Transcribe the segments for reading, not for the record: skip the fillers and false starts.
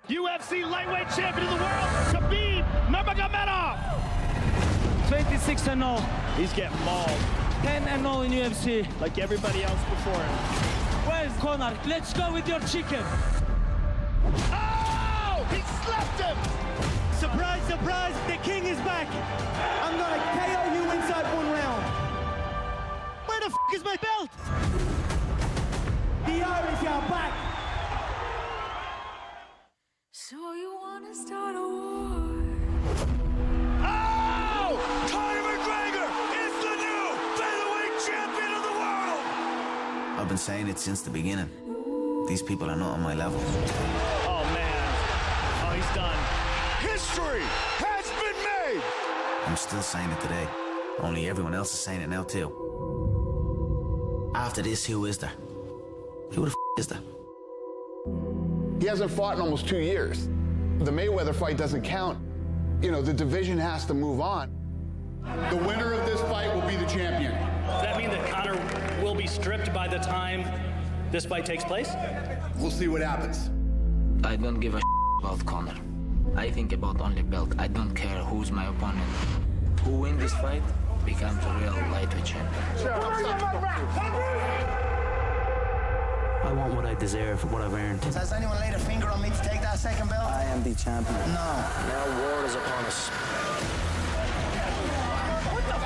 UFC lightweight champion of the world, Khabib Nurmagomedov. 26-0. He's getting mauled. 10-0 in UFC. Like everybody else before him. Where's Conor? Let's go with your chicken. Oh! He slapped him! Surprise, surprise, the king is back. I'm gonna KO you inside 1 round. Where the f is my belt? The Irish are back. So you wanna start a war? Oh! Conor McGregor is the new featherweight champion of the world! I've been saying it since the beginning. These people are not on my level. Oh, man. Oh, he's done. History has been made! I'm still saying it today. Only everyone else is saying it now too. After this, who is there? Who the f is there? He hasn't fought in almost 2 years. The Mayweather fight doesn't count. You know, the division has to move on. The winner of this fight will be the champion. Does that mean that Conor will be stripped by the time this fight takes place? We'll see what happens. I don't give a about Conor. I think about only belt. I don't care who's my opponent. Who wins this fight becomes a real lightweight champion. I want what I deserve, what I've earned. Has anyone laid a finger on me to take that second belt? I am the champion. No. Now war is upon us.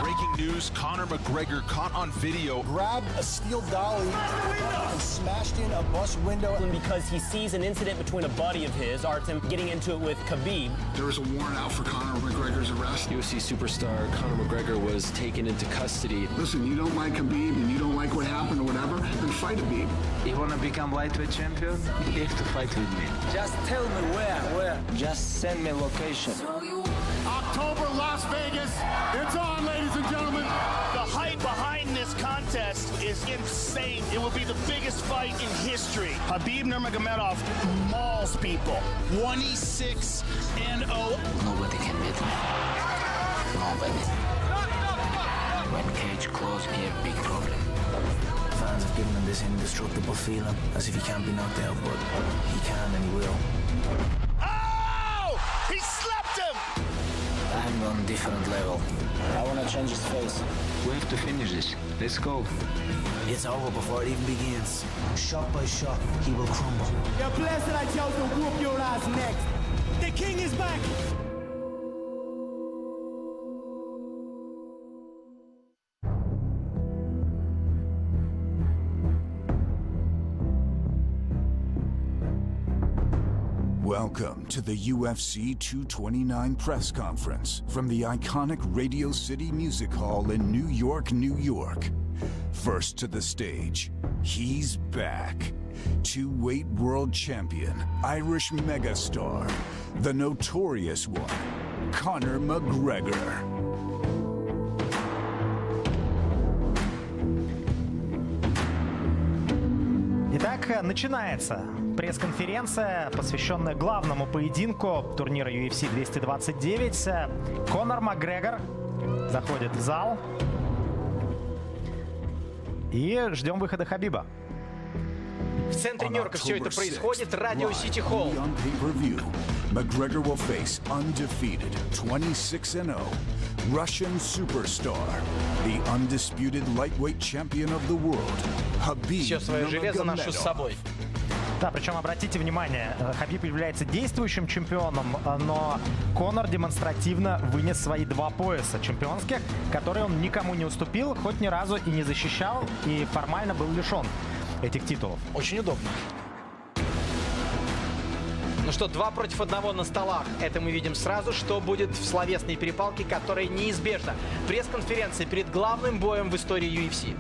Breaking news, Conor McGregor caught on video. Grabbed a steel dolly and smashed in a bus window. Because he sees an incident between a buddy of his, Artem, getting into it with Khabib. There was a warrant out for Conor McGregor's arrest. UFC superstar Conor McGregor was taken into custody. Listen, you don't like Khabib and you don't like what happened or whatever, then fight Khabib. You want to become lightweight champion? You have to fight with me. Just tell me where. Just send me location. October, Las Vegas. It's on, ladies and gentlemen. The hype behind this contest is insane. It will be the biggest fight in history. Khabib Nurmagomedov mauls people. 26-0. Nobody can beat me. Nobody. When cage close, we have big problem. Fans have given him this indestructible feeling, as if he can't be knocked out, but he can and he will. Oh! He slapped him! I'm on a different level. I want to change his face. We have to finish this. Let's go. It's over before it even begins. Shot by shot, he will crumble. You're blessed that I chose to whoop your ass next. The king is back. Welcome to the UFC 229 press conference from the iconic Radio City Music Hall in New York, New York. First to the stage, he's back. Two-weight world champion, Irish megastar, the notorious one, Conor McGregor. Итак, начинается пресс-конференция, посвященная главному поединку турнира UFC 229. Конор Макгрегор заходит в зал. И ждем выхода Хабиба. В центре Нью-Йорка все это происходит. Радио Сити Холл. McGregor will face undefeated 26-0 Russian superstar, the undisputed lightweight champion of the world, Khabib Все свое железо ношу с собой. Да, причем обратите внимание, Хабиб является действующим чемпионом, но Конор демонстративно вынес свои 2 пояса чемпионских, которые он никому не уступил, хоть ни разу и не защищал, и формально был лишен этих титулов. Очень удобно. Ну что, 2 против 1 на столах. Это мы видим сразу, что будет в словесной перепалке, которая неизбежна. Пресс-конференция перед главным боем в истории UFC.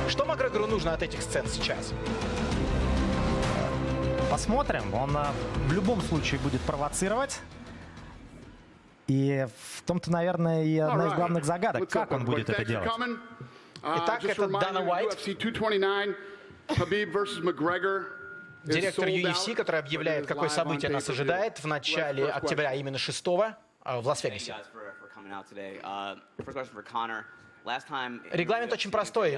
Что Макгрегору нужно от этих сцен сейчас? Посмотрим. Он в любом случае будет провоцировать. И в том-то, наверное, и одна из главных загадок, как он будет это делать. Итак, это Дана Уайт, директор UFC, который объявляет, какое событие нас ожидает в начале октября, именно 6-го, в Лас-Вегасе. Регламент очень простой.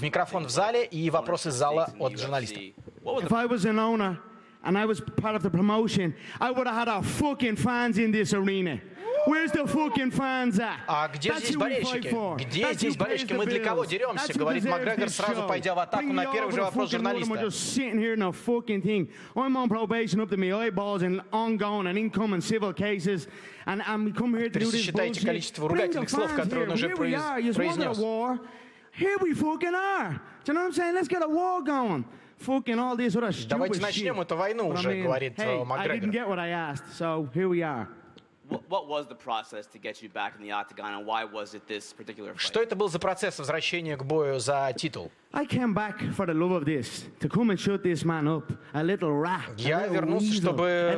Микрофон в зале и вопросы из зала от журналистов. If I was an owner and I was part of the promotion, I would have had our fucking fans in this arena. Where's the fucking fans at? А где здесь болельщики? Где здесь болельщики? Мы для кого деремся? Говорит Макгрегор, сразу пойдя в атаку на первый же вопрос журналиста. I'm on probation up to my eyeballs and ongoing and incoming civil cases. And we come here to do this Пересчитайте количество ругательных слов, которые он уже произнес. Here we fucking are. Do you know what I'm saying? Let's get a war going. Fucking all this other stupid shit. Давайте начнем эту войну уже, говорит Макгрегор. I didn't get what I asked, so here we are. What was the process to get you back in the octagon, and why was it this particular fight? Что это был за процесс возвращения к бою за титул? I came back for the love of this, to come and shut this man up, a little rat, Я вернулся, чтобы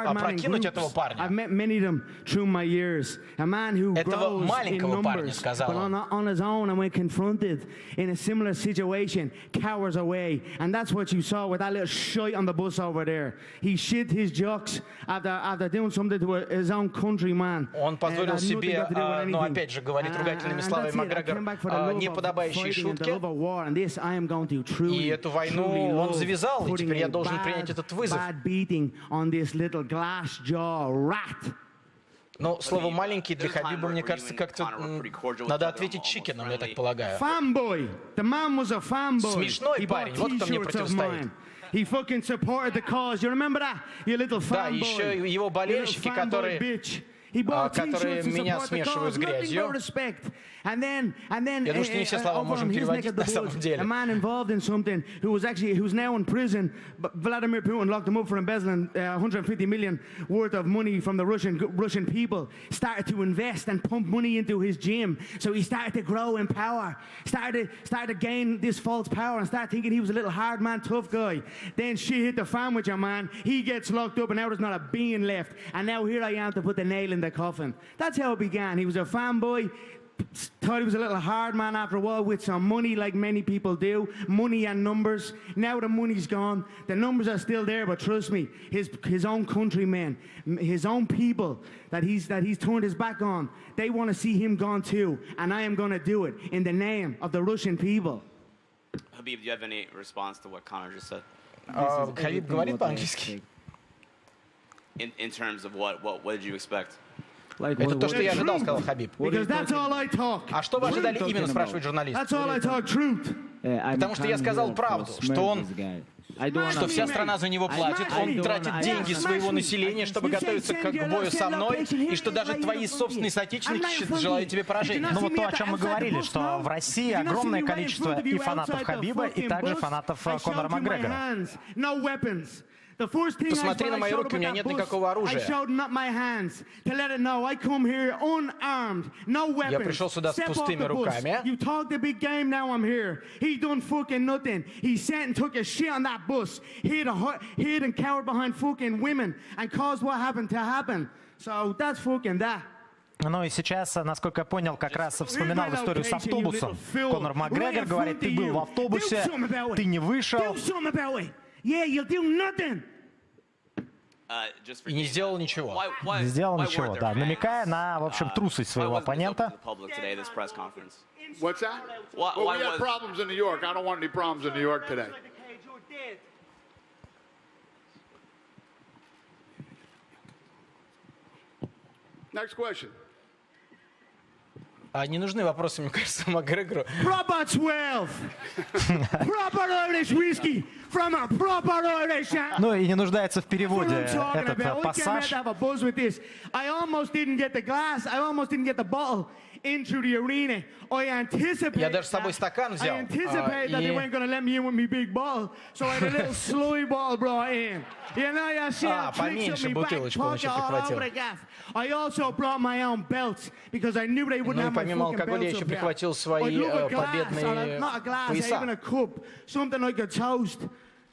опрокинуть этого парня. I've met many of them through my years. A man who Этого grows in маленького парня, numbers, сказал but он. on his own, and when confronted in a similar situation, cowers away. And that's what you saw with that little shite on the bus over there. He shit his jocks after doing something to his own countryman. Он позволил себе, но опять же, говорит ругательными словами Макгрегор, неподобающие шутки. И эту войну он завязал, и теперь я должен принять этот вызов. Но слово «маленький» для Хабиба, мне кажется, как-то надо ответить чикеном, я так полагаю. Смешной парень, вот кто мне противостоит. He fucking supported the cause. You remember that? You little fanboy. Да, еще его болельщики, которые меня смешивают с грязью. Я думаю, что не все слова можем переводить на самом деле. A man involved in something who's now in prison. Vladimir Putin locked him up for embezzling 150 million worth of money from the Russian people. Started to invest and pump money into his gym. So he started to grow in power. Started to gain this false power and started thinking he was a little hard man, tough guy. Then shit hit the fan with your man. He gets locked up and now there's not a bean left. And now here I am to put the nail in the coffin. That's how it began. He was a fanboy. Thought he was a little hard man after a while with some money, like many people do. Money and numbers. Now the money's gone. The numbers are still there, but trust me, his own countrymen, his own people that he's turned his back on, they want to see him gone too. And I am going to do it in the name of the Russian people. Habib, do you have any response to what Conor just said? Хабиб говорит по-английски. In terms of what did you expect? Это то, что я ожидал, сказал Хабиб. А что вы ожидали именно, спрашивает журналист? Потому что я сказал правду, что вся страна за него платит, он тратит деньги своего населения, чтобы готовиться к бою со мной, и что даже твои собственные соотечественники желают тебе поражения. Ну вот то, о чем мы говорили, что в России огромное количество и фанатов Хабиба, и также фанатов Конора Макгрегора. Посмотри на мои руки, у меня нет никакого оружия. Я пришел сюда с пустыми руками. Ну и сейчас, насколько я понял, как раз вспоминал историю с автобусом. Конор Макгрегор говорит, ты был в автобусе, ты не вышел. И не сделал ничего. Не сделал ничего, да, намекая на, в общем, трусость своего оппонента. What's that? Well, we had problems in New York. I don't want any problems in New York today. Next question. А не нужны вопросы, мне кажется, Макгрегору. Proper 12. Proper Irish whiskey from a proper Irish. Ну и не нуждается в переводе этот пассаж. I almost didn't get the glass. I almost didn't get the bottle into the arena. I anticipated. Я даже с собой стакан взял. I anticipated that they weren't going to let me in with my big bottle, so I had a little sloy bottle brought in. You know, you see поменьше бутылочку, значит, прихватил. I also brought my own belts because I knew they wouldn't have my помимо алкоголя еще прихватил свои победные пояса. Something like a toast.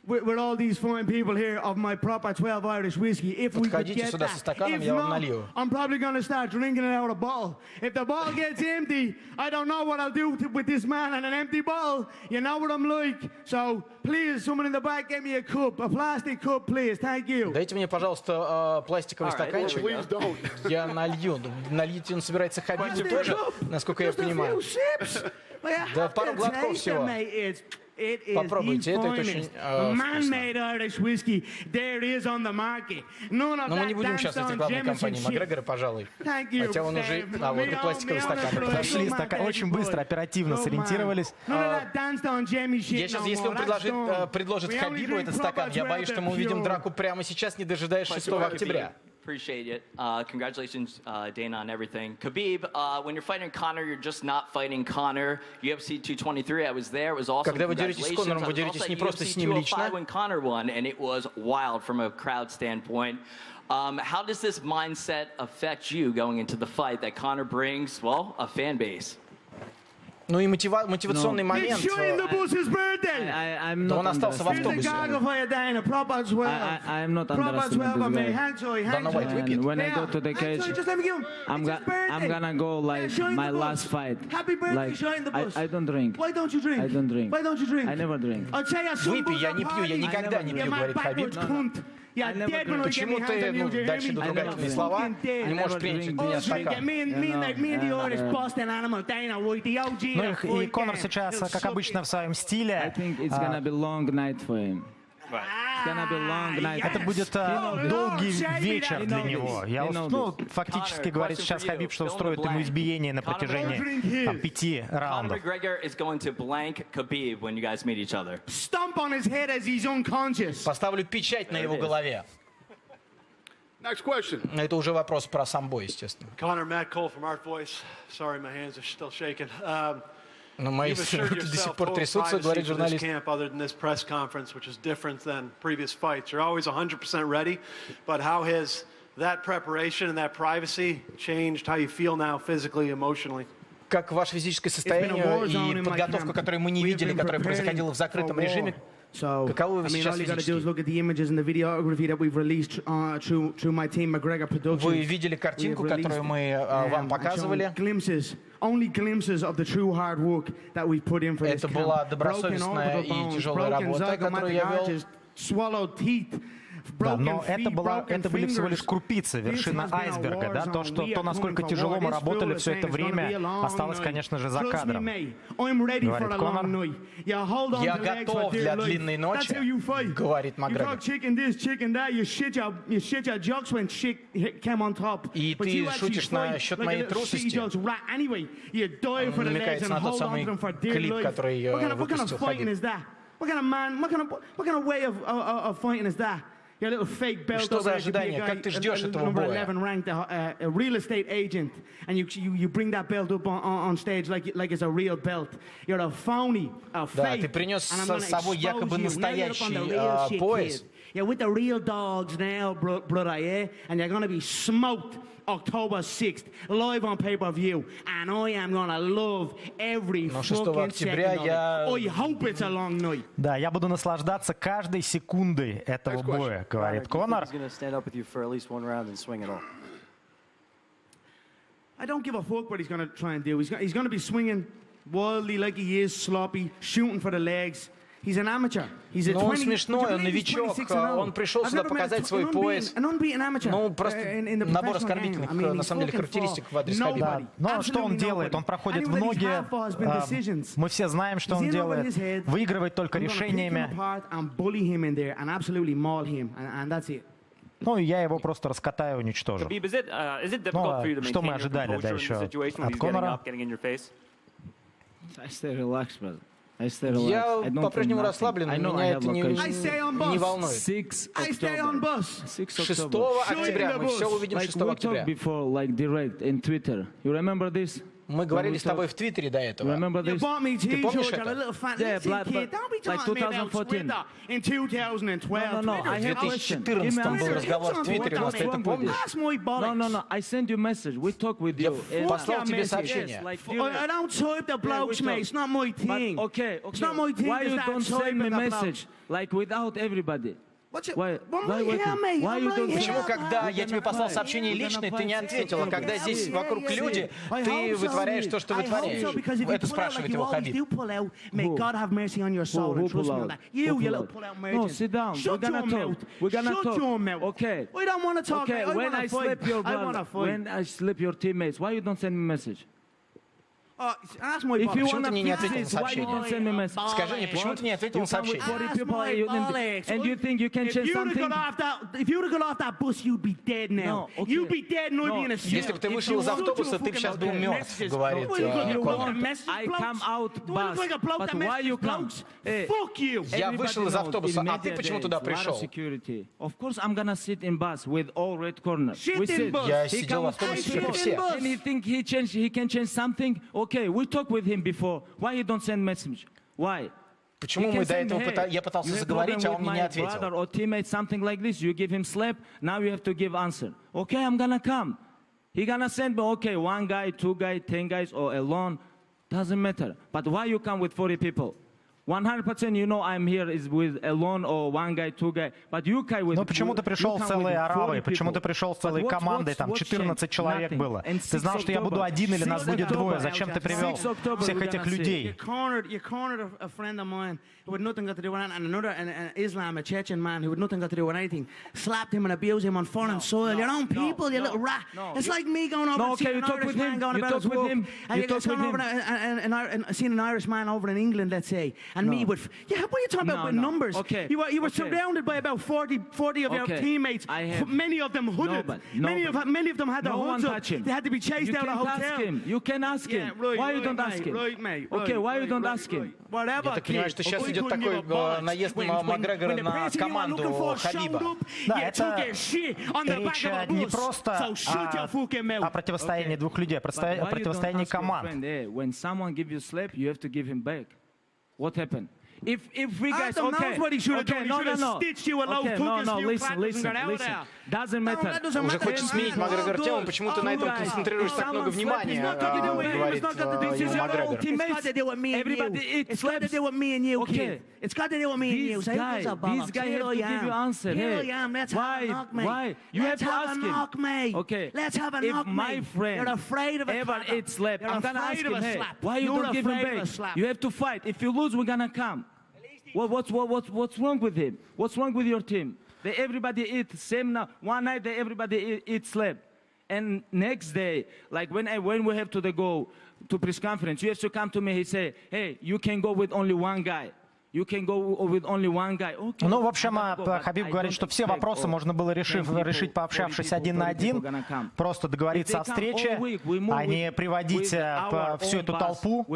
with all these fine people here of my proper 12 Irish whiskey. If we could get that. If not, I'm probably going to start drinking it out of a bottle. If the bottle gets empty, I don't know what I'll do with this man and an empty bottle. You know what I'm like. So, please, someone in the back, get me a cup, a plastic cup, please. Thank you. Дайте мне, пожалуйста, пластиковый стаканчик. Я налью. Налить он собирается Хабибу тоже, насколько я понимаю. Да, пару глотков всего. Попробуйте, это очень вкусно. Но мы не будем сейчас эти главные компании Макгрегора, пожалуй. Хотя он уже... А вот и пластиковый стакан. Нашли стакан. Очень быстро, оперативно сориентировались. Я сейчас, если он предложит Хабибу этот стакан, я боюсь, что мы увидим драку прямо сейчас, не дожидаясь 6 октября. Appreciate it. Congratulations, Dana, on everything. Khabib, when you're fighting Conor, you're just not fighting Conor. UFC 223, I was there. It was awesome. Когда вы деретесь с Конором, вы деретесь не просто с ним лично. When Conor won, and it was wild from a crowd standpoint. How does this mindset affect you going into the fight that Conor brings? Well, a fan base. Ну и мотивационный момент. Да он остался в автобусе. Дана Уайт выпьет. When I go to the cage, I'm gonna go like my last fight. Like I don't drink. Why don't you drink? I don't drink. Why don't you drink? I never drink. Выпей, я не пью, я никогда не пью, говорит Хабиб. Почему ты, дальше идут ругательные слова, не можешь принять меня стакан? Ну и Конор сейчас, как обычно, в своем стиле. Это будет долгий вечер для него. Фактически говорит сейчас Хабиб, что устроит ему избиение на протяжении 5 раундов. Поставлю печать на его голове. Next question. Это уже вопрос про самбо, естественно. Conor, Matt Cole from Art Voice. Sorry, my hands are still shaking. Но мои руки до сих пор трясутся, говорит журналист. Other than this press conference, which is different than previous fights. You're always 100% ready, but how has that preparation and that privacy changed how you feel now physically, emotionally? Как ваше физическое состояние и подготовка, которую мы не видели, которая происходила в закрытом режиме? Каковы вы сейчас физически? Вы видели картинку, которую мы вам показывали? Это была добросовестная и тяжелая работа, которую я вел. Да, но это были всего лишь крупицы, вершина айсберга, да, то, насколько тяжело мы работали все это время, осталось, конечно же, за кадром. Говорит Конор. Я готов для длинной ночи, говорит Макгрегор. И ты шутишь насчет моей трусости? Намекается на тот самый клип, который выпустил Хабиб. Что за ожидание? Как ты ждешь этого боя? Да, ты принес с собой якобы настоящий пояс. October 6th, live on pay-per-view, and I am gonna love every fucking second of it. I hope it's a long night. Да, я буду наслаждаться каждой секундой этого боя, говорит Конор. I don't give a fuck what he's gonna try and do. He's gonna be swinging wildly like he is, sloppy, shooting for the legs. Но он смешной, он новичок, он пришел сюда показать свой пояс. Ну, просто набор оскорбительных, на самом деле, характеристик в адрес Хабиба. Но что он делает? Он проходит в ноги, мы все знаем, что он делает, выигрывает только решениями. Ну, я его просто раскатаю, уничтожу. Ну, что мы ожидали дальше от Конора? Я по-прежнему расслаблен, меня это не волнует. 6 октября, мы все увидим 6 октября. Мы говорили с тобой в Твиттере до этого. You bought me Ты помнишь T-shirt, a это? little fan. Yeah, Listen, but kid, don't be like talking to me about 2014. Twitter in 2012. No, I have В question. 2014 был разговор в Твиттере, у нас, ты это помнишь? That's my bollocks. No, I send you message. We talk with you. Послал тебе сообщение. I don't type the blokes, mate. It's not my thing. Okay. It's not my thing. Why you don't send me the message like without everybody? Why you don't? Почему, когда я тебе послал сообщение личное, ты не ответила? Когда здесь вокруг люди, ты вытворяешь то, что вытворяешь. Это спрашивает его Хабиб. No, sit down. We're gonna talk. Okay. We don't want to talk. Okay. When I slip your brother, when I slip your teammates, why you don't send me message? If you want to не ответил на сообщение? Скажи мне, почему ты не ответил на сообщение? And you think you can change something? If you would have got off that bus, you'd be dead now. You'd be dead and I'd be in a suit. Если бы ты вышел из автобуса, ты бы сейчас был мертв, говорит Конор. I come out bus, but why you come? Fuck you. Я вышел из автобуса, а ты почему туда пришел? Of course, I'm gonna sit in bus with all red corners. Я сидел в автобусе, как и все. And he think he can change something? Okay, we talked with him before. Why you don't send message? Why? Почему мы до этого я пытался заговорить, а он мне не ответил? Or teammate, something like this. You give him slap. Now you have to give answer. Okay, I'm gonna come. He gonna send me. Okay, 1 guy, 2 guys, 10 guys, or alone. Doesn't matter. But why you come with 40 people? 100% you know I'm here is with alone or 1 guy, 2 guy. But you come with. Ну почему ты пришел с целой аравой? Почему ты пришел с целой командой? Там 14 человек было. Ты знал, что я буду один или нас будет двое. Зачем ты привел всех этих людей? You cornered a friend of mine who had nothing got to do with it, and another an Islam, a Chechen man who had nothing got to do with anything, slapped him and abused him on foreign soil. Your own people, you little rat. It's like me going over and seeing an Irish man going about his work. And you come over and seeing an Irish man over in England, let's say, and me with, what are you talking about with numbers? Okay. You were surrounded by about 40 of your teammates. Many of them hooded. Many of them had their hoods up. They had to be chased out of the hotel. You can ask him. Why you don't ask him? Okay, why you don't ask him? Whatever. Ты понимаешь, что сейчас идет такой наезд Макгрегора на команду Хабиба. Да, это речь не просто о противостоянии двух людей, а о противостоянии команд. When someone gives you slap, you have to give him back. What happened? If we guys, Adam knows what he should have done. He should have stitched you a low listen. Doesn't matter. Уже хочет сменить Макгрегор тему, почему ты на этом концентрируешь так много внимания, говорит Макгрегор. It's got to do with me and you, kid. It's got to do with me and you. This guy have to give you answer. Here I am. Let's have a knock, mate. Why? You have to ask him. Knock, mate. Okay. Let's have a knock, mate. If my friend you're afraid of a ever eats slap, I'm gonna ask him, hey, why you You're don't give him afraid of a back? slap. You have to fight. If you lose, we're gonna come. What's wrong with him? What's wrong with your team? Everybody eat same now. One night everybody eat slap, and next day, like when we have to go to press conference, you have to come to me. He say, hey, you can go with only 1 guy. You can go with only 1 guy. Okay. Ну, в общем, Хабиб говорит, что все вопросы можно было решить, пообщавшись 1 на 1, просто договориться о встрече, а не приводить всю эту толпу.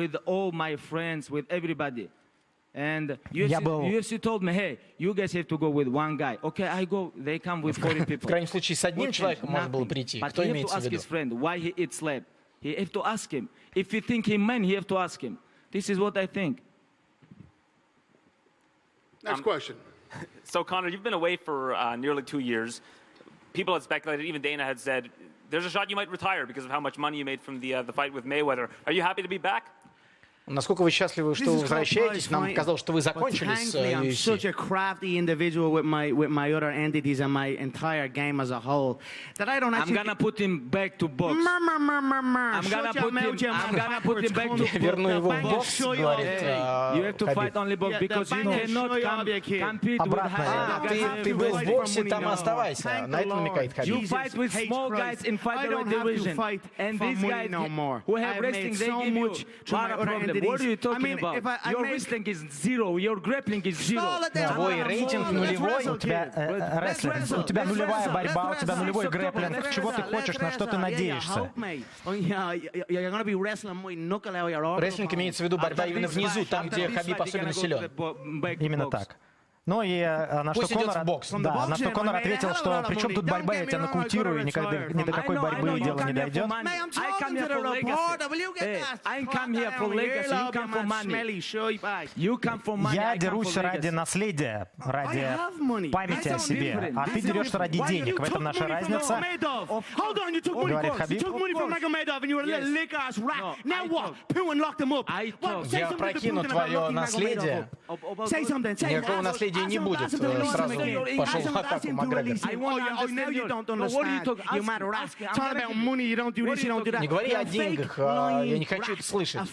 And UFC told me, hey, you guys have to go with 1 guy. Okay, I go. They come with 40 people. В крайнем случае, с одним человеком можно было прийти. Кто имеется в виду? But he have to ask his friend why he eats slap. He have to ask him. If you think he man, he have to ask him. This is what I think. Next question. So, Conor, you've been away for nearly 2 years. People had speculated, even Dana had said, there's a shot you might retire because of how much money you made from the fight with Mayweather. Are you happy to be back? Насколько вы счастливы, что вы возвращаетесь? Нам казалось, что вы закончили с UFC. I'm such a crafty individual with my other entities and my entire game as a whole that I don't actually. I'm gonna put him back to box. I'm gonna put him back to box. Верну его в бокс, говорит You have to fight only box because you cannot compete with high guys. Ты был в боксе, там и оставайся. На это намекает Хабиб. You fight with small guys in featherweight division, and these guys who have wrestling, they give you a lot of problems. What are you talking about? Your wrestling is 0. Your grappling is 0. Твой рейтинг нулевой, у тебя рестлинг, у тебя нулевая борьба, у тебя нулевой грэпплинг. Чего ты хочешь, на что ты надеешься? Рестлинг имеется в виду борьба именно внизу, там, где Хабиб особенно силен. Именно так. Ну и на что Конор ответил, что при чем тут борьба, я тебя нокаутирую, и никогда ни до какой борьбы дело не дойдет. Я дерусь ради наследия, ради памяти о себе, а ты дерешься ради денег. В этом наша разница. Говорит Хабиб. Я прокину твое наследие. Никакого наследия не будет. Сразу пошел в атаку Макгрегор. Не говори о деньгах, я не хочу это слышать.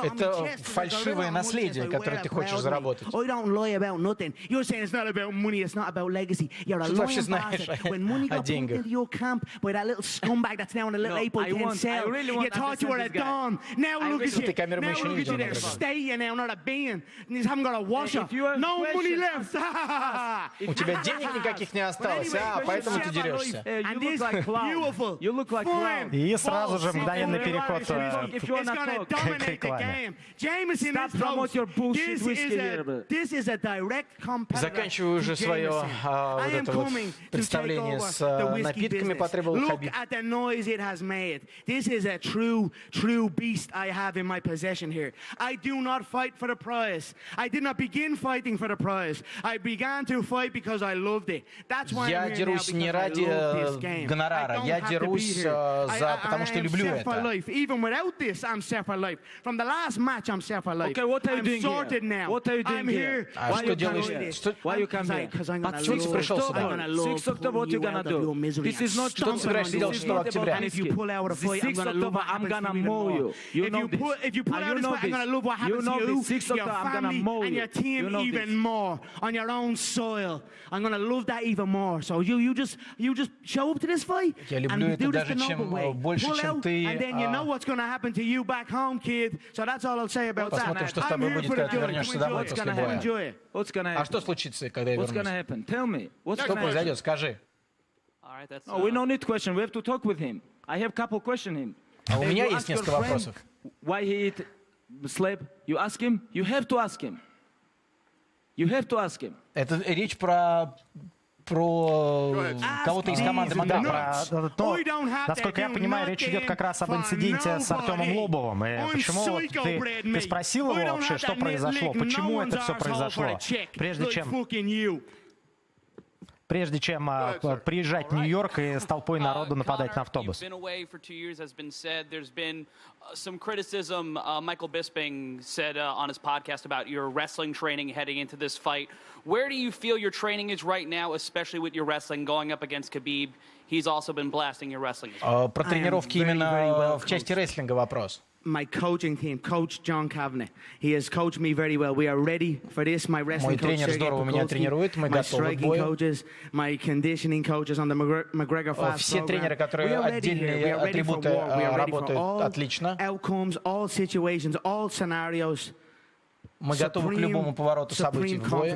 Это фальшивое наследие, которое ты хочешь заработать. Что ты вообще знаешь о деньгах? Ты камеру мы еще не видел. У тебя денег никаких не осталось, поэтому ты дерешься. И сразу же мгновенный переход к рекламе. Заканчиваю уже свое вот это вот представление с напитками, потребовал Хабиб. True beast I have in my possession here. I do not fight for the prize. I did not begin fighting for the prize. I began to fight because I loved it. That's why I'm here now, because I love this game. I don't have to be here. потому что люблю это. Even without this, I'm set for life. From the last match, I'm set for life. Okay, what are you doing sorted here? Now. What are you doing I'm here. А что делаешь? Why you come here? Because I'm going to 6 October, what you gonna do? This is not что ты собираешься делать 6 октября? And if you pull out a fight, 6 October, I'm gonna mow you. If you pull out this fight, I'm going to love what happens to you, your family, and your team even more on your own soil. I'm going to love that even more. So you just show up to this fight and do this the noble way. Pull out, and then you know what's going to happen to you back home, kid. So that's all I'll say about that. Посмотрим, что с тобой будет, когда ты вернешься домой после боя. А что случится, когда я вернусь? Что произойдет? Скажи. No, we don't need question. We have to talk with him. I have couple question him. А у меня есть несколько вопросов. Why he eat slab? You ask him. You have to ask him. You have to ask him. Это речь про кого-то из команды Макгрегора. Насколько я понимаю, речь идет как раз об инциденте с Артемом Лобовым. И почему вот ты спросил его вообще, что произошло? Почему это все произошло? Прежде чем приезжать в Нью-Йорк и с толпой народу нападать на автобус. Some criticism Michael Bisping said on his podcast about your wrestling training heading into this fight. Where do you feel your training is right now, especially with your wrestling going up against Khabib? He's also been blasting your wrestling. Про тренировки именно в части рестлинга вопрос. My coaching team, Coach John Kavanagh, he has coached me very well. We are ready for this. My wrestling coach, my striking coaches, my conditioning coaches on the McGregor Fast Все тренеры, которые отдельные атрибуты работают отлично. Outcomes, all situations, all scenarios. Мы готовы к любому повороту событий в бое.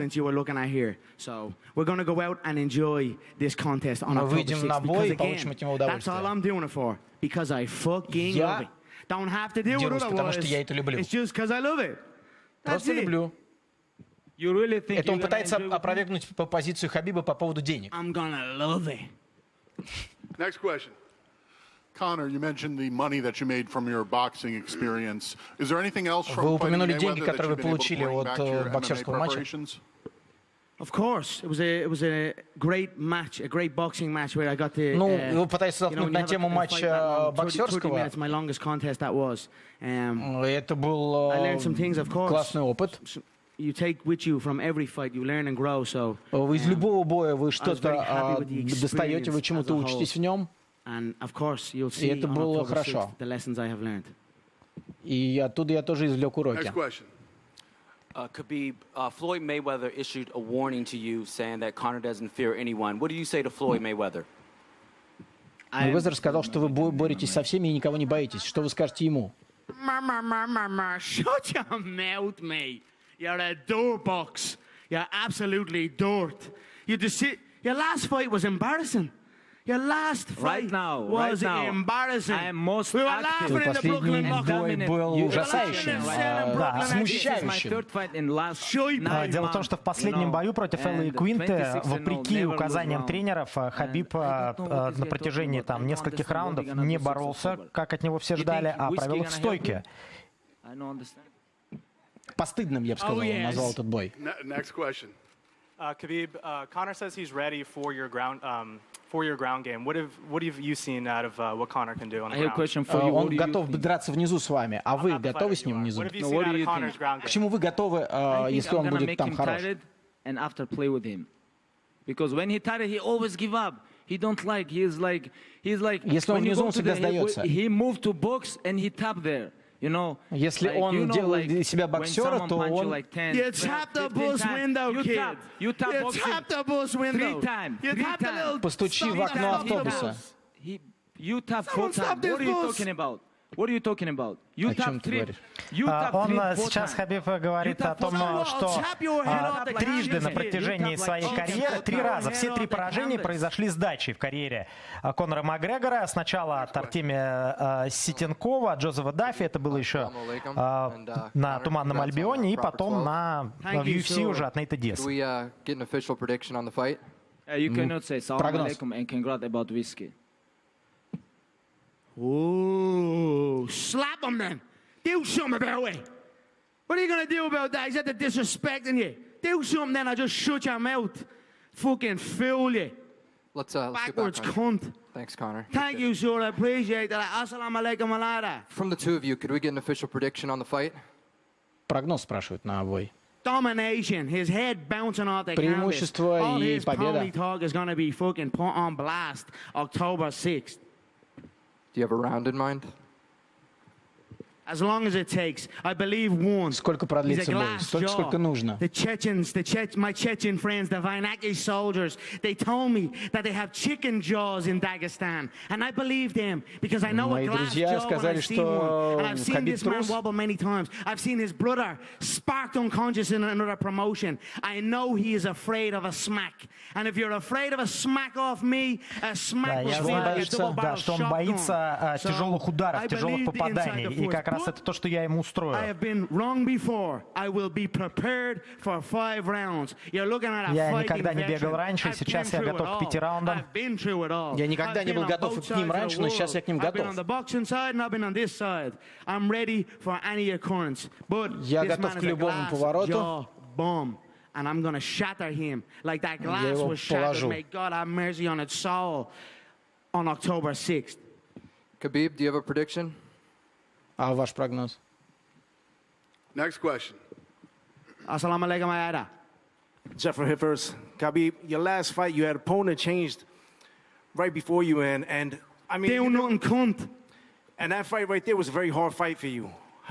So we're going to go out and enjoy this contest on October 6th. Мы выйдем на бой и получим от него удовольствие. That's all I'm doing it for, because I fucking love it. Don't have to deal with it otherwise. It's just because I love it. Просто люблю. Это он пытается опровергнуть позицию Хабиба по поводу денег. I'm gonna love it. Next question. Conor, you mentioned the money that you made from your boxing experience. Is there anything else from fighting Mayweather that you've been able to bring back to your MMA preparations? Of course, it was a great match, a great boxing match where I got to. Ну, пытаюсь столкнуть на тему матча боксерского. It's my longest contest that was. Это был классный опыт. You take with you from every fight, you learn and grow. So. Из любого боя вы что-то достаете, вы чему-то учитесь в нем. And of course, you'll see И это было хорошо. The lessons I have learned. И оттуда я тоже извлек уроки. Next question. Khabib, Floyd Mayweather issued a warning to you saying that Conor doesn't fear anyone. What do you say to Floyd Mayweather? Мэйвезер сказал, что вы боретесь со всеми и никого не боитесь. Что вы скажете ему? Shut your mouth, mate. You're a dirt box. You're absolutely dirt. Your last fight was embarrassing. Your last fight was embarrassing. I am most we were active. laughing in the Brooklyn бой был ужасающим, да, смущающим. Дело в том, что в последнем бою против Эллы Квинты, вопреки указаниям тренеров, Хабиб на протяжении нескольких раундов не боролся, как от него все ждали, а провел их в стойке. Постыдным, я бы сказал, назвал этот бой. Next question. Khabib, Conor says he's ready for your ground game. What have you seen out of what Conor can do on the ground? Он готов драться внизу с вами, а вы готовы с ним внизу? К чему вы готовы, если он будет там хорош? And after play with him, because when he tired, he always give up. He don't like. He's like. Если он внизу, он всегда сдается. He moved to box and he tap there. You know, если он делает из себя боксера, то он... You tap the bus window, kid. You tap the bus window. 3 times. Постучи в окно автобуса. You tap 4 times. What are you talking about? What are you talking about? You tap 3. Он сейчас, Хабиб, говорит о том, что трижды на протяжении своей карьеры, 3 раза, все 3 поражения произошли сдачей в карьере Конора Макгрегора. Сначала от Артемия Ситенкова, от Джозефа Даффи, это было еще на Туманном Альбионе, и потом в UFC уже от Нейта Диаса. You cannot say Salam alaikum and congrats about whiskey. Ooh, slap him then. Do something about it. What are you going to do about that? He's at the disrespecting you. Do something then, I'll just shut your mouth. Fucking fool you. Let's backwards get back on. cunt. Thanks, Conor. Thank you, sir. I appreciate that. Assalamu alaikum alada. From the two of you, could we get an official prediction on the fight? Прогноз спрашивают на бой. Domination, his head bouncing off the canvas. All his pony talk is going to be fucking put on blast October 6th. Do you have a round in mind? As long as it takes. I believe one. Сколько продлится бой? Столько, сколько нужно. The Chechens, my Chechen friends, the Vainaki soldiers, they told me that they have chicken jaws in Dagestan. And I believe them because I know a glass jaw when I see one. And I've seen this man wobble many times. I've seen his brother sparked unconscious in another promotion. I know he is afraid of a smack. And if you're afraid of a smack off me, a smack will feel like a double barrel shotgun. Он боится тяжелых ударов, тяжелых попаданий. И как раз это то, что я ему устрою. I have been wrong before. I will be prepared for 5 rounds. You're looking at a Я никогда не бегал раньше, сейчас я готов к 5 раундам. Я никогда не был готов к ним раньше, но сейчас я к ним готов. Я готов к любому повороту. And I'm gonna shatter him like that glass was shattered. May God have mercy on its soul on October 6th. Khabib, do you have a prediction? А ваш прогноз? Next question. Assalamu alaikum ayada. Jeffrey Hiffers, Khabib, your last fight, you had opponent changed right before you and I mean, they were nothing cunt. And that fight right there was a very hard fight for you.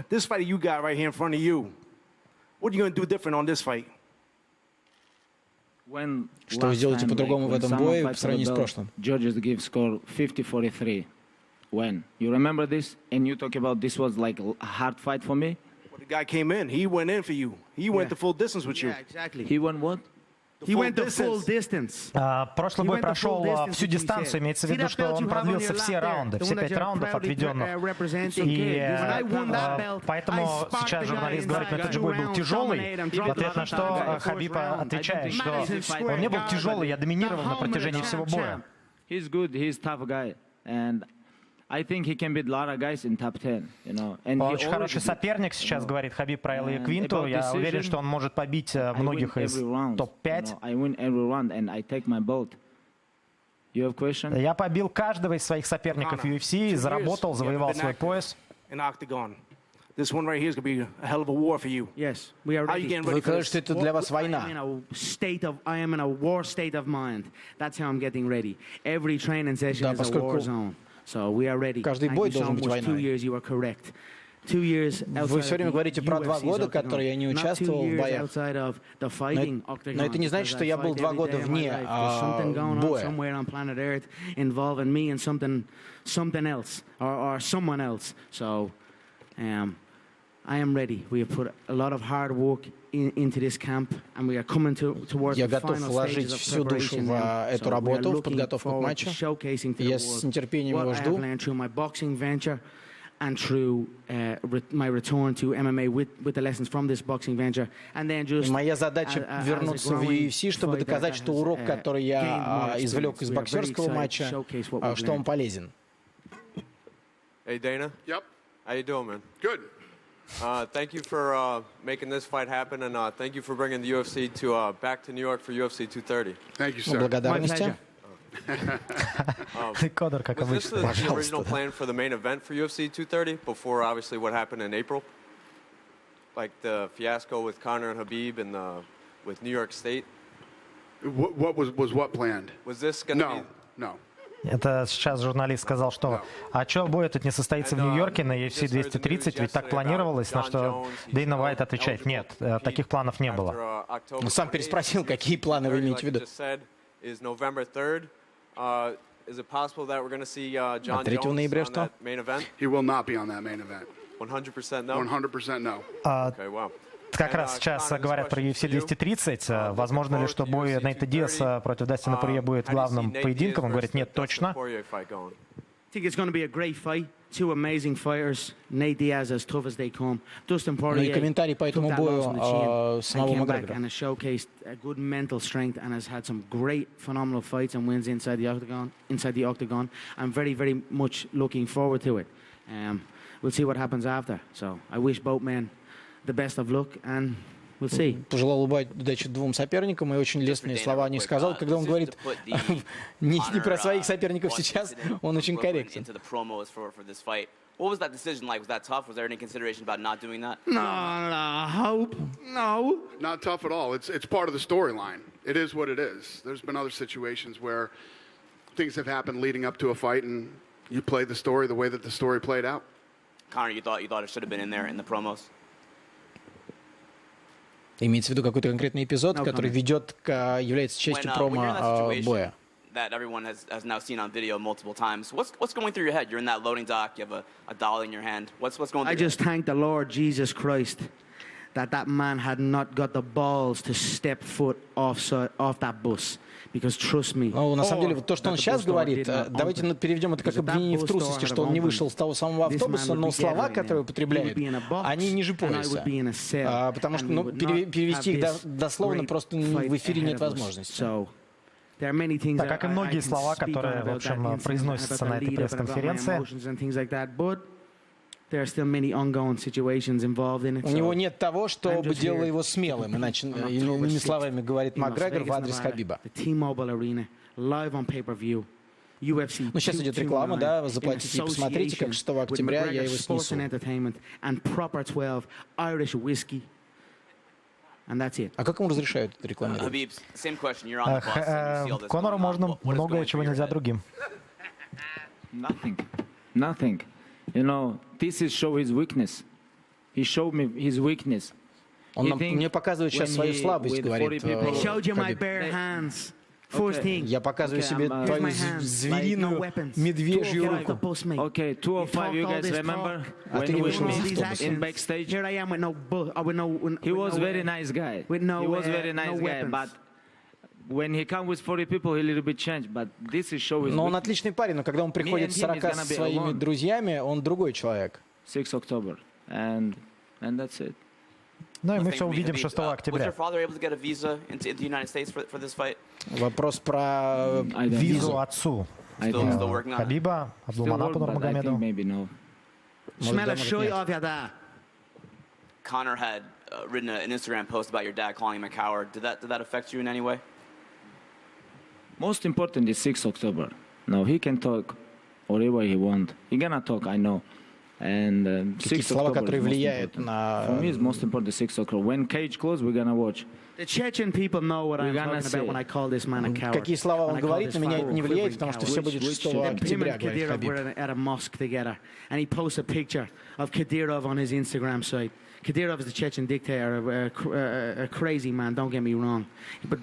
This fight you got right here in front of you, what are you gonna do different on this fight? Что вы сделаете по-другому в этом бое в сравнении с прошлым? Judges give score 50-43. When? You remember this? And you talk about this was like a hard fight for me? Well, the guy came in. He went in for you. He went the full distance with you. Yeah, exactly. He went what? He went the full distance. Прошлый бой прошел всю дистанцию, имеется в виду, что он продлился все раунды, все 5 раундов отведенных. И поэтому сейчас журналист говорит, что этот же бой был тяжелый. В ответ на что Хабиб отвечает, что он не был тяжелый, я доминировал на протяжении всего боя. He's good, he's tough guy. And I think he can beat a lot of guys in top 10, you know. And он очень хороший соперник, сейчас говорит Хабиб про Эллу Квинту. Я уверен, что он может побить многих из топ-5. I win every round and I take my belt. You have question? Я побил каждого из своих соперников UFC, заработал, завоевал свой пояс. This one right here is going to be a hell of a war for you. Yes, we are ready. Вы говорите, что это для вас война. I am in a war state of mind. That's how I'm getting ready. Every training session is a war zone. So we are ready. Каждый бой должен быть войной. 2 years, you are correct. 2 years Вы все время говорите про 2 года, которые я не участвовал в боях. Но это не значит, что я был 2 года вне боя. Involving me in something else or someone else. So I am ready. We have put a lot of hard work into this camp, and we are coming towards Я the готов final вложить stages of всю душу preparation в now. эту So we are работу, в looking подготовку к forward матчу. to showcasing to Я the с world нетерпением его what I have жду. learned through my boxing venture and through my return to MMA with the lessons from this boxing venture. And then just Моя задача вернуться в UFC, чтобы доказать, что урок, который я извлек из боксерского матча, что он полезен. Hey, Dana. Yep. How you doing, man? Good. Thank you for making this fight happen, and thank you for bringing the UFC back to New York for UFC 230. Thank you, sir. Благодарности. Was this the original plan for the main event for UFC 230 before, obviously, what happened in April? Like the fiasco with Conor and Khabib and with New York State? What was what planned? Was this going to be... No. Это сейчас журналист сказал, что а что бой этот не состоится в Нью-Йорке на UFC 230, ведь так планировалось, на что Дейна Уайт отвечает, нет, таких планов не было. Он сам переспросил, какие планы вы имеете в виду. 3 ноября что? He will not be on that main event. 100% no? 100% no. Okay, wow. Как раз сейчас говорят про UFC 230. Возможно ли, что бой Нейта Диаса против Дастина Порье будет главным поединком? Он говорит, нет, точно. I think it's going to be a great fight. Two amazing fighters. Nate Diaz as tough as they come. Dustin Poirier. Ну и комментарий по этому бою самого Макгрегора. And has showcased a good mental strength and has had some great, phenomenal fights and wins inside the octagon. I'm very, very much looking forward to it. We'll see what happens after. So I wish both men the best of luck, and we'll see. Пожелал удачи двум соперникам, и очень лестные слова не сказал. Когда он говорит не про своих соперников сейчас, он очень корректен. What was that decision like? Was that tough? Was there any consideration about not doing that? No. Not tough at all. It's part of the storyline. It is what it is. There's been other situations where things have happened leading up to a fight, and you play the story the way that the story played out. Conor, you thought it should have been in there in the promos? Имеется в виду какой-то конкретный эпизод, который является частью промо-боя. That everyone has now seen on video multiple times. What's going through your head? You're in that loading dock. You have a dolly in your hand. What's going through? I just thank the Lord Jesus Christ that man had not got the balls to step foot off that bus. Because trust me. На самом деле, вот то, что он сейчас говорит, давайте переведем это как обвинение в трусости, что он не вышел с того самого автобуса, но слова, которые употребляет, они ниже пояса. Потому что перевести их дословно просто в эфире нет возможности. Так как и многие слова, которые, в общем, произносятся на этой пресс-конференции. У него нет того, что бы делало его смелым, иначе, иными словами говорит Макгрегор в адрес Хабиба. Ну, сейчас идет реклама, да, заплатите и посмотрите, как 6 октября я его снесу. А как ему разрешают это рекламировать? Конору можно многое, чего нельзя другим. Nothing. You know, this is show his weakness. He showed me his weakness. Он мне показывает сейчас свою слабость, говорит. Я показываю себе твою звериную медвежью руку. Okay, 2 of 5, you guys remember? А ты не вышел из автобуса. In backstage. He was very nice guy. He was very nice guy, but when he come with 40 people, he a little bit changed. But this is show his. Но он отличный парень, но когда он приходит с 40 своими друзьями, он другой человек. 6 October, and that's it. Ну и мы все увидим 6 октября. Вопрос про визу отцу Хабиба, Абдулманаду Нурмагомедову. Conor had written an Instagram post about your dad calling him a coward. Did that affect you in any way? Most important is 6 October. Now he can talk whatever he want. He gonna talk, I know. And 6 слова, October которые влияют на... For me, it's most important 6 October. When cage closed, we're gonna watch. The Chechen people know what I'm talking about when I call this man a coward. Какие слова он говорит, на меня это не влияет, потому что все будет 6 октября, говорит Хабиб. We're at a mosque together, and he posts a picture of Kadyrov on his Instagram site. Kadyrov is the Chechen dictator, a crazy man, don't get me wrong. But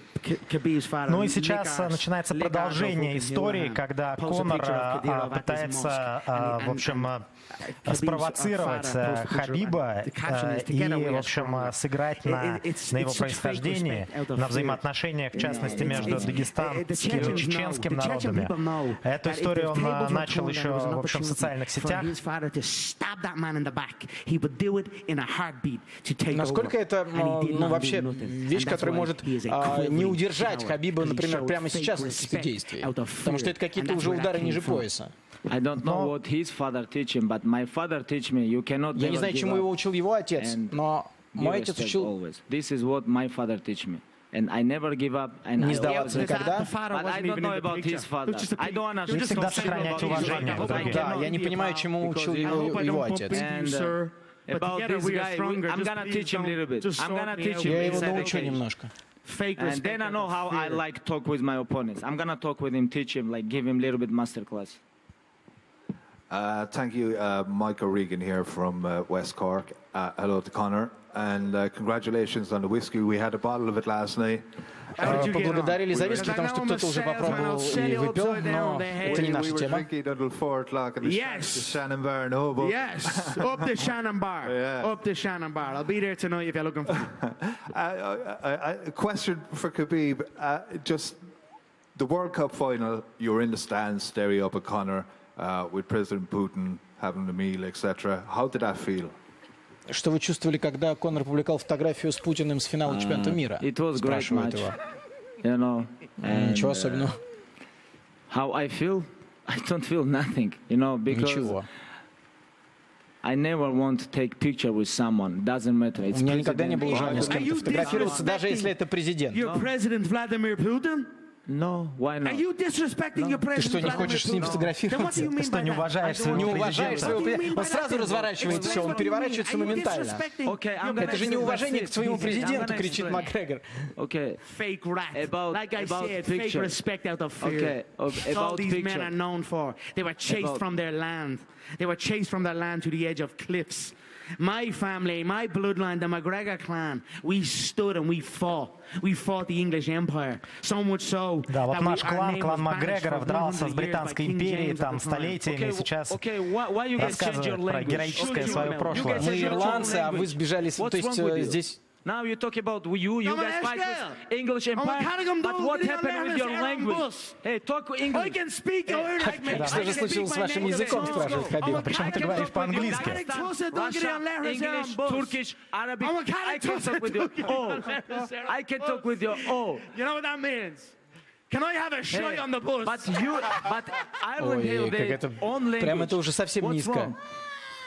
Khabib's father, ну и сейчас начинается продолжение истории, когда Конор пытается, в общем, спровоцировать Хабиба и, в общем, сыграть на его происхождении, на взаимоотношениях, в частности, между дагестанским и чеченским народами. Эту историю он начал еще, в общем, в социальных сетях. Насколько это, ну, вообще вещь, которая может не удержать Хабиба, например, прямо сейчас в каких-то действиях? Потому что это какие-то уже удары ниже пояса. I don't know what his father teach him, but my father teach me you cannot. Я не знаю, чему его учил его отец, но мой отец учил. This is what my father teach me. And I never give up. And не сдаваться никогда. But I don't know about his father. I don't understand. Не всегда сохранять уважение. Да, я не понимаю, чему учил его отец. About this guy, I'm gonna teach him a little bit. I'm gonna teach him. Я его научу немножко. And then I know how I like talk with my opponents. I'm gonna talk with him, teach him, like give him a little bit masterclass. Thank you, Michael Regan here from West Cork. Hello to Conor, and congratulations on the whiskey. We had a bottle of it last night. Поблагодарили за виски, потому что кто-то уже попробовал и выпил, но это не наша тема. Yes, up the Shannon Bar. Up the Shannon Bar. I'll be there tonight if you're looking for me. A question for Khabib. Just the World Cup final, you were in the stands staring up at Conor. With President Putin having the meal, etc. How did that feel? Что вы чувствовали, когда Конор публиковал фотографию с Путиным с финала чемпионата мира? It was great match. You know. Ничего особенного. How I feel? I don't feel nothing. You know, because I never want to take picture with someone. Doesn't matter. У меня никогда не было желания с кем-то фотографироваться, даже если это президент. Your president Vladimir Putin? No, why not? Are you disrespecting your president? Ты что, не хочешь с ним фотографироваться? Ты что, не уважаешь своего президента? Он сразу разворачивает все, он переворачивается моментально. Это же неуважение к своему президенту, кричит Макгрегор. Okay. Fake rat. Like I said, fake respect out of fear. That's all these men are known for. They were chased from their land. They were chased from their land to the edge of cliffs. My family, my bloodline, the McGregor clan, we stood and we fought. We fought the English Empire. So much so. Да, вот наш клан, клан Макгрегоров, дрался с Британской империей там столетиями, сейчас рассказывает про героическое свое прошлое. Мы ирландцы, а вы сбежали, то есть здесь... Now you talk about you guys fight with English Empire, but what happened with your language? Hey, talk English. I can speak like me. Что же случилось с вашим языком, спрашивает Хабиб. Почему ты говоришь по-английски? Russia, English, Turkish, Arabic. I can talk with your O. I can talk with your O. You know what that means? Can I have a shot on the bus? But I will hear the own language. Прямо это уже совсем низко.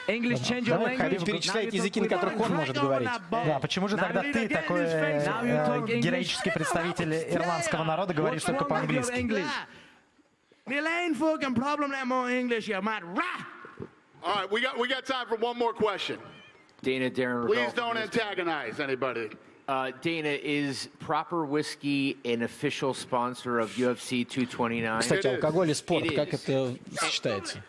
Хабиб перечисляет языки, на которых он может говорить. Да, почему же тогда ты, такой героический представитель ирландского народа, говоришь только по-английски? All right, we got time for one more question. Darren. Please don't antagonize anybody. Dana, is Proper Whiskey an official sponsor of UFC 229? Кстати, алкоголь и спорт, как это сочетается?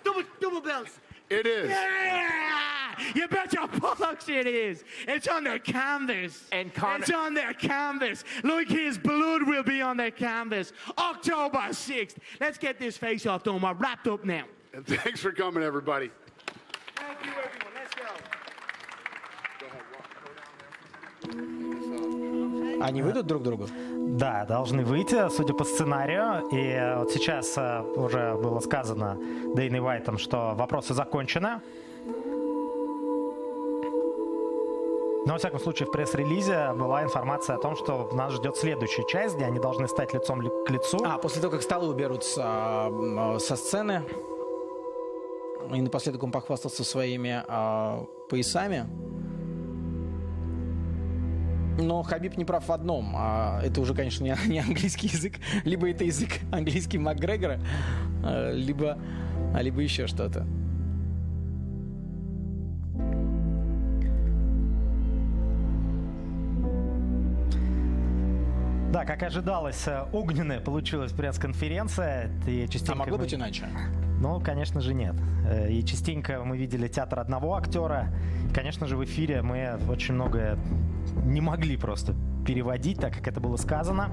Double bells. It is. Yeah! You bet your bullocks it is. It's on their canvas. And it's on their canvas. Look, his blood will be on their canvas. October 6th. Let's get this face-off done. We're wrapped up now. And thanks for coming, everybody. Thank you, everyone. Let's go. Они выйдут друг к другу? Да, должны выйти, судя по сценарию. И вот сейчас уже было сказано Дейной Уайтом, что вопросы закончены. Но, во всяком случае, в пресс-релизе была информация о том, что нас ждет следующая часть, где они должны стать лицом к лицу. После того, как столы уберут со сцены, и напоследок он похвастался своими поясами. Но Хабиб не прав в одном. Это уже, конечно, не английский язык. Либо это язык английский Макгрегора, либо еще что-то. Да, как ожидалось, огненная получилась пресс-конференция. А могло быть иначе? Ну, конечно же, нет. И частенько мы видели театр одного актера. Конечно же, в эфире мы очень многое не могли просто переводить, так как это было сказано.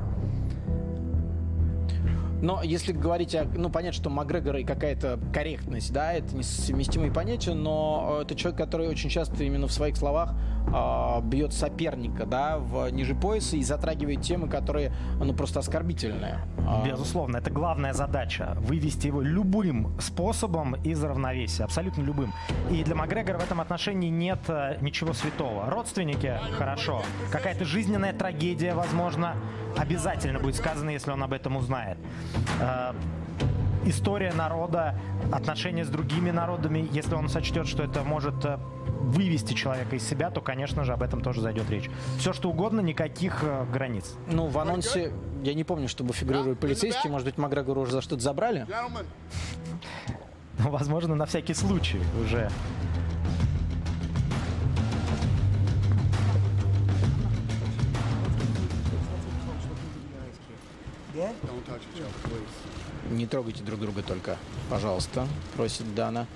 Но если говорить о... Ну, понятно, что Макгрегор и какая-то корректность, да, это несовместимые понятия, но это человек, который очень часто именно в своих словах бьет соперника, да, ниже пояса и затрагивает темы, которые, ну, просто оскорбительные. Безусловно, это главная задача. Вывести его любым способом из равновесия, абсолютно любым. И для Макгрегора в этом отношении нет ничего святого. Родственники – хорошо. Какая-то жизненная трагедия, возможно, обязательно будет сказано, если он об этом узнает. История народа, отношения с другими народами, если он сочтет, что это может вывести человека из себя, то, конечно же, об этом тоже зайдет речь. Все что угодно, никаких границ. Ну, в анонсе я не помню, чтобы фигурируют полицейские. Может быть, Макгрегора уже за что-то забрали? Ну, возможно, на всякий случай уже. Не трогайте друг друга только, пожалуйста, просит Дана.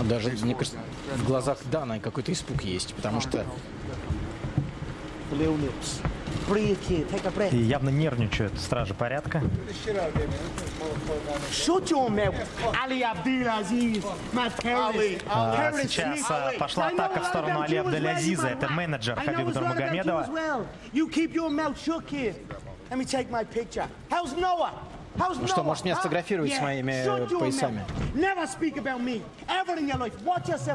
Даже, мне кажется, в глазах Дана какой-то испуг есть, потому что... И явно нервничают стражи порядка. Сейчас пошла атака в сторону Али Абдель-Азиза. Это менеджер Хабиба Нурмагомедова. Ну что, может меня сфотографировать с моими поясами?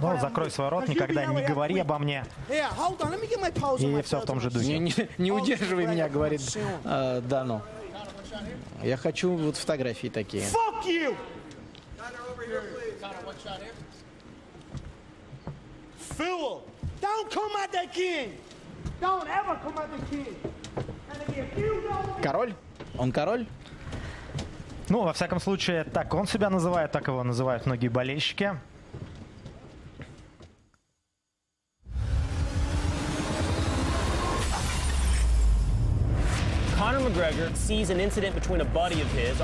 Ну, закрой свой рот, никогда не говори обо мне. И все в том же духе. Не удерживай меня, говорит Дано. Я хочу вот фотографии такие. Король? Он король? Ну, во всяком случае, так он себя называет, так его называют многие болельщики. Conor McGregor sees an incident between a buddy of his.